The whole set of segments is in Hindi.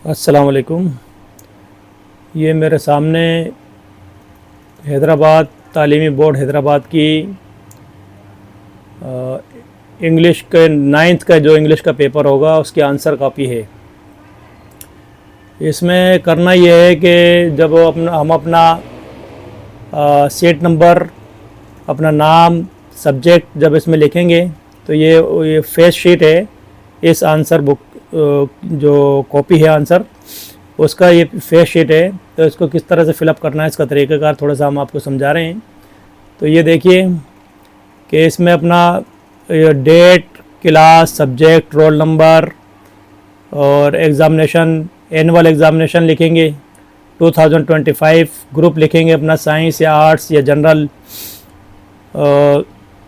अस्सलाम वालेकुम। ये मेरे सामने हैदराबाद तालीमी बोर्ड हैदराबाद की इंग्लिश के 9th का जो इंग्लिश का पेपर होगा उसकी आंसर कॉपी है। इसमें करना ये है कि जब हम अपना सीट नंबर, अपना नाम, सब्जेक्ट जब इसमें लिखेंगे तो ये फेस शीट है। इस आंसर बुक जो कॉपी है आंसर उसका ये फेस शीट है। तो इसको किस तरह से फिलअप करना है इसका तरीक़ाकार थोड़ा सा हम आपको समझा रहे हैं। तो ये देखिए कि इसमें अपना date, class, subject, roll number और एग्ज़ामिनेशन, एनुअल एग्ज़ामिनेशन लिखेंगे। 2025 ग्रुप लिखेंगे, अपना साइंस या आर्ट्स या जनरल,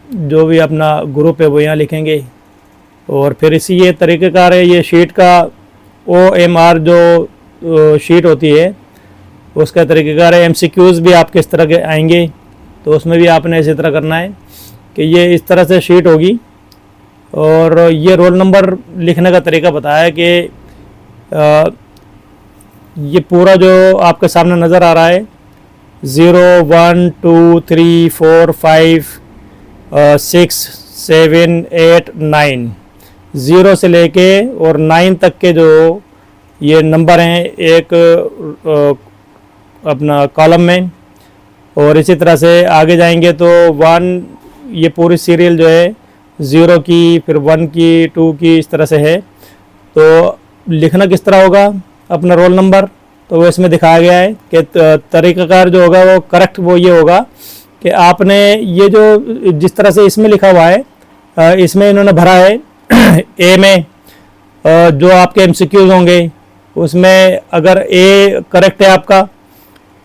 जो भी अपना ग्रुप है वो यहाँ लिखेंगे। और फिर इसी ये तरीक़ेकार है। ये शीट का OMR जो शीट होती है उसका तरीक़ेकार है। MCQs भी आपके इस तरह के आएंगे तो उसमें भी आपने इसी तरह करना है कि ये इस तरह से शीट होगी। और ये रोल नंबर लिखने का तरीका बताया कि ये पूरा जो आपके सामने नज़र आ रहा है 0 1 2 3 4 5 6 7 8 9, 0 से लेके और 9 तक के जो ये नंबर हैं एक अपना कॉलम में। और इसी तरह से आगे जाएंगे तो 1, ये पूरी सीरियल जो है 0 की, फिर 1 की, 2 की, इस तरह से है। तो लिखना किस तरह होगा अपना रोल नंबर, तो वो इसमें दिखाया गया है कि तरीक़ाकार जो होगा वो करेक्ट वो ये होगा कि आपने ये जो जिस तरह से इसमें लिखा हुआ है इसमें इन्होंने भरा है ए में जो आपके MCQs होंगे उसमें अगर ए करेक्ट है आपका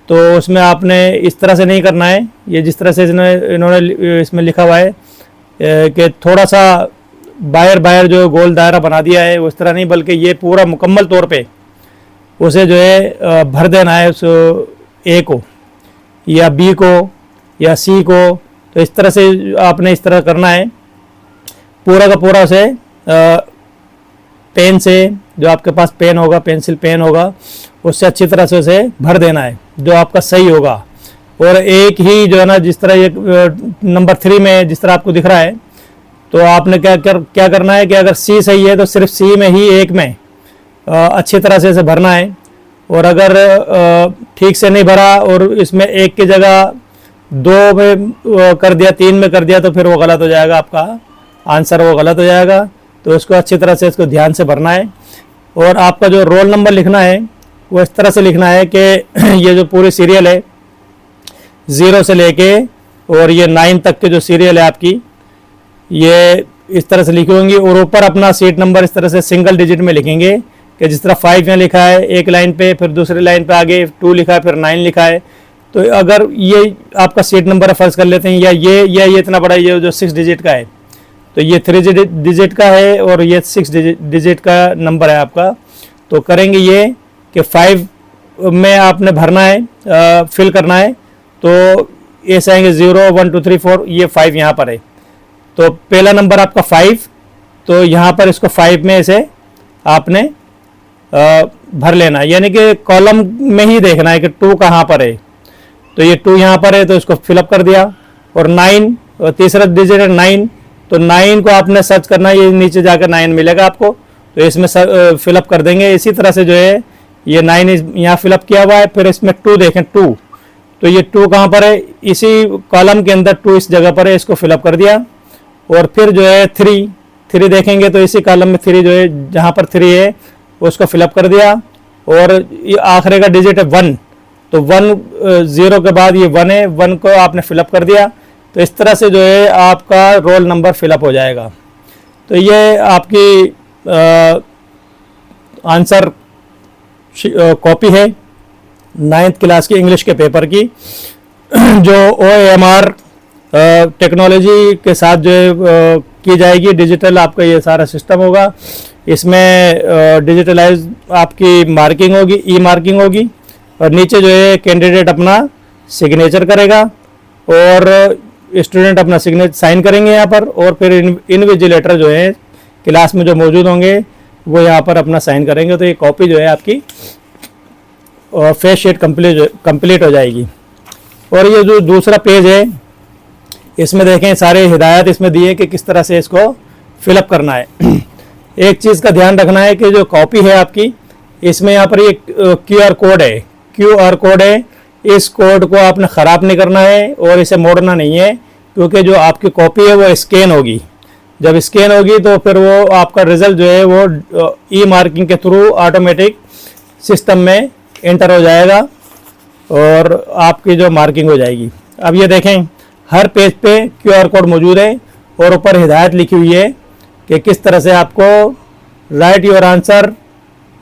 तो उसमें आपने इस तरह से नहीं करना है। ये जिस तरह से इन्होंने इसमें लिखा हुआ है कि थोड़ा सा बाहर जो गोल दायरा बना दिया है उस तरह नहीं, बल्कि ये पूरा मुकम्मल तौर पे उसे जो है भर देना है उस ए को या बी को या सी को। तो इस तरह से आपने इस तरह करना है पूरा का पूरा उसे पेन से, जो आपके पास पेन होगा, पेंसिल पेन होगा, उससे अच्छी तरह से उसे भर देना है जो आपका सही होगा। और एक ही जो है ना, जिस तरह ये नंबर 3 में जिस तरह आपको दिख रहा है तो आपने क्या करना है कि अगर सी सही है तो सिर्फ सी में ही एक में अच्छी तरह से इसे भरना है। और अगर ठीक से नहीं भरा और इसमें एक की जगह 2 में कर दिया, 3 में कर दिया तो फिर वो गलत हो जाएगा, आपका आंसर वो गलत हो जाएगा। तो उसको अच्छी तरह से इसको ध्यान से भरना है। और आपका जो रोल नंबर लिखना है वो इस तरह से लिखना है कि ये जो पूरी सीरियल है 0 से लेके और ये 9 तक के जो सीरियल है आपकी, ये इस तरह से लिखी होंगी। और ऊपर अपना सीट नंबर इस तरह से सिंगल डिजिट में लिखेंगे कि जिस तरह 5 यहाँ लिखा है एक लाइन पे, फिर दूसरी लाइन पे आगे 2 लिखा है, फिर 9 लिखा है। तो अगर ये आपका सीट नंबर फर्ज कर लेते हैं, या ये इतना बड़ा ये जो 6 डिजिट का है तो ये 3 डिजिट का है और ये 6 डिजिट का नंबर है आपका। तो करेंगे ये कि 5 में आपने भरना है, फिल करना है। तो ऐसे आएंगे 0 1 2 3 4, ये 5 यहाँ पर है। तो पहला नंबर आपका 5, तो यहाँ पर इसको 5 में इसे आपने भर लेना है, यानी कि कॉलम में ही देखना है कि 2 कहाँ पर है। तो ये 2 यहाँ पर है तो इसको फिलअप कर दिया। और 9, तीसरा डिजिट है 9, तो 9 को आपने सर्च करना है, ये नीचे जाकर 9 मिलेगा आपको, तो इसमें फिलअप कर देंगे। इसी तरह से जो है ये 9 यहाँ फिलअप किया हुआ है। फिर इसमें 2 देखें, 2, तो ये 2 कहाँ पर है, इसी कॉलम के अंदर 2 इस जगह पर है, इसको फिलअप कर दिया। और फिर जो है 3 देखेंगे तो इसी कॉलम में 3 जो है जहाँ पर 3 है उसको फिलअप कर दिया। और ये आखिरी का डिजिट है 1, तो 1 0 के बाद ये 1 है, 1 को आपने फिलअप कर दिया। तो इस तरह से जो है आपका रोल नंबर फिलअप हो जाएगा। तो ये आपकी आंसर कॉपी है 9th क्लास की इंग्लिश के पेपर की, जो OMR टेक्नोलॉजी के साथ जो है की जाएगी। डिजिटल आपका ये सारा सिस्टम होगा। इसमें डिजिटलाइज आपकी मार्किंग होगी, ई मार्किंग होगी। और नीचे जो है कैंडिडेट अपना सिग्नेचर करेगा और स्टूडेंट अपना सिग्नेचर साइन करेंगे यहाँ पर। और फिर इन्विजिलेटर जो है क्लास में जो मौजूद होंगे वो यहाँ पर अपना साइन करेंगे, तो ये कॉपी जो है आपकी फेस शीट कंप्लीट हो जाएगी। और ये जो दूसरा पेज है, इसमें देखें सारे हिदायत इसमें दिए कि किस तरह से इसको फिलअप करना है। एक चीज़ का ध्यान रखना है कि जो कॉपी है आपकी, इसमें यहाँ पर ये QR कोड है, QR कोड है। इस कोड को आपने ख़राब नहीं करना है और इसे मोड़ना नहीं है, क्योंकि जो आपकी कॉपी है वो स्कैन होगी। जब स्कैन होगी तो फिर वो आपका रिज़ल्ट जो है वो ई मार्किंग के थ्रू ऑटोमेटिक सिस्टम में एंटर हो जाएगा और आपकी जो मार्किंग हो जाएगी। अब ये देखें हर पेज पे QR कोड मौजूद है और ऊपर हिदायत लिखी हुई है कि किस तरह से आपको write your answer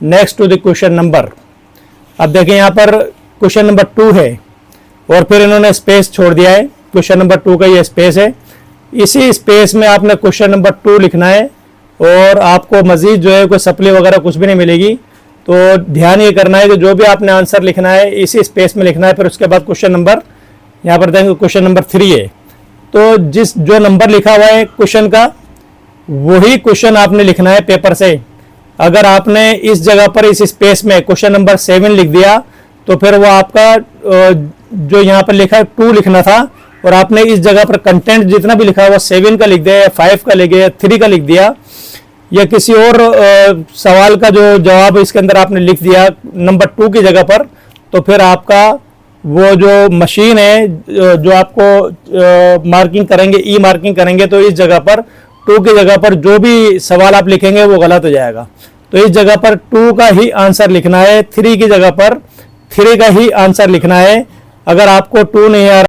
next to the question number. अब देखें यहाँ पर क्वेश्चन नंबर 2 है और फिर इन्होंने स्पेस छोड़ दिया है। क्वेश्चन नंबर 2 का ये स्पेस है, इसी स्पेस में आपने क्वेश्चन नंबर 2 लिखना है और आपको मजीद जो है कोई सप्ली वगैरह कुछ भी नहीं मिलेगी। तो ध्यान ये करना है कि जो भी आपने आंसर लिखना है इसी स्पेस में लिखना है। फिर उसके बाद क्वेश्चन नंबर, यहाँ पर देखेंगे क्वेश्चन नंबर 3 है, तो जो नंबर लिखा हुआ है क्वेश्चन का वही क्वेश्चन आपने लिखना है पेपर से। अगर आपने इस जगह पर इस स्पेस में क्वेश्चन नंबर 7 लिख दिया तो फिर वो आपका जो यहाँ पर लिखा है 2 लिखना था और आपने इस जगह पर कंटेंट जितना भी लिखा है वो 7 का लिख दिया या 5 का लिख दिया, 3 का लिख दिया, या किसी और सवाल का जो जवाब इसके अंदर आपने लिख दिया नंबर 2 की जगह पर, तो फिर आपका वो जो मशीन है जो आपको मार्किंग करेंगे, ई मार्किंग करेंगे, तो इस जगह पर 2 की जगह पर जो भी सवाल आप लिखेंगे वो गलत हो जाएगा। तो इस जगह पर 2 का ही आंसर लिखना है, 3 की जगह पर 3 का ही आंसर लिखना है। अगर आपको 2 नहीं आ रहा